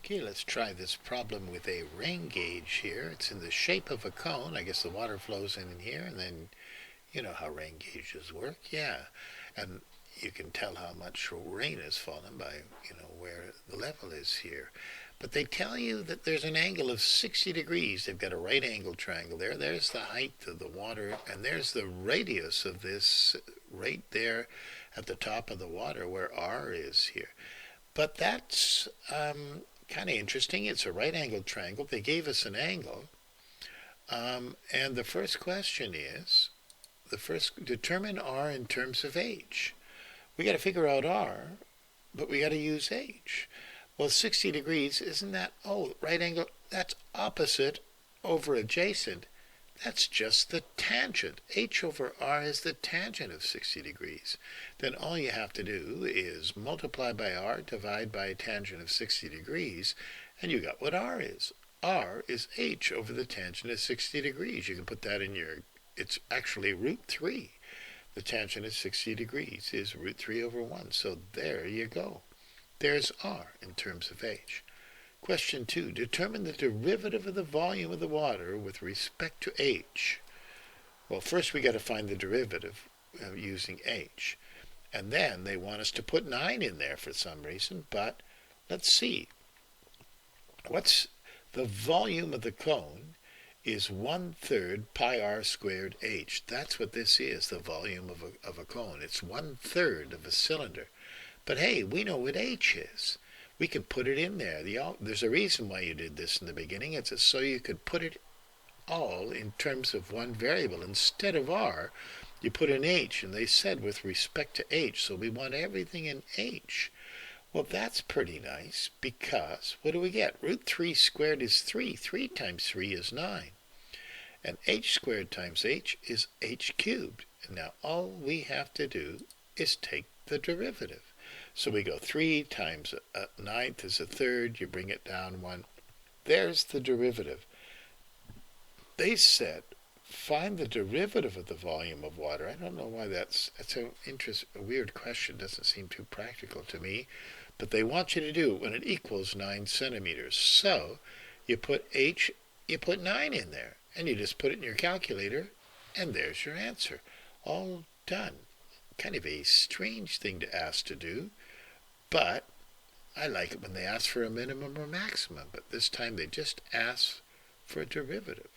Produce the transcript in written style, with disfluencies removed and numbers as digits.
Okay, let's try this problem with a rain gauge here. It's in the shape of a cone. I guess the water flows in here, and then you know how rain gauges work. Yeah, and you can tell how much rain has fallen by, where the level is here. But they tell you that there's an angle of 60 degrees. They've got a right angle triangle there. There's the height of the water, and there's the radius of this right there at the top of the water where R is here. But that's kind of interesting. It's a right angled triangle. They gave us an angle. And the first question is, determine R in terms of H. We got to figure out R, but we got to use H. Well, 60 degrees, isn't that, right angle, that's opposite over adjacent. That's just the tangent. H over R is the tangent of 60 degrees. Then all you have to do is multiply by R, divide by a tangent of 60 degrees, and you got what R is. R is H over the tangent of 60 degrees. You can put that in it's actually root 3. The tangent of 60 degrees is root 3 over 1. So there you go. There's R in terms of H. Question 2. Determine the derivative of the volume of the water with respect to H. Well, first we got to find the derivative using H. And then they want us to put 9 in there for some reason, but let's see. What's the volume of the cone is 1/3 pi r squared H. That's what this is, the volume of a cone. It's 1/3 of a cylinder. But hey, we know what H is. We can put it in there. There's a reason why you did this in the beginning. It's so you could put it all in terms of one variable. Instead of R, you put in H, and they said with respect to H, so we want everything in H. Well, that's pretty nice, because what do we get? Root 3 squared is 3. 3 times 3 is 9. And H squared times H is H cubed. And now all we have to do is take the derivative. So we go 3 times a ninth is a third. You bring it down 1. There's the derivative. They said, find the derivative of the volume of water. I don't know why that's a weird question. Doesn't seem too practical to me. But they want you to do it when it equals 9 centimeters. So you put 9 in there. And you just put it in your calculator, and there's your answer. All done. Kind of a strange thing to ask to do, but I like it when they ask for a minimum or maximum. But this time they just ask for a derivative.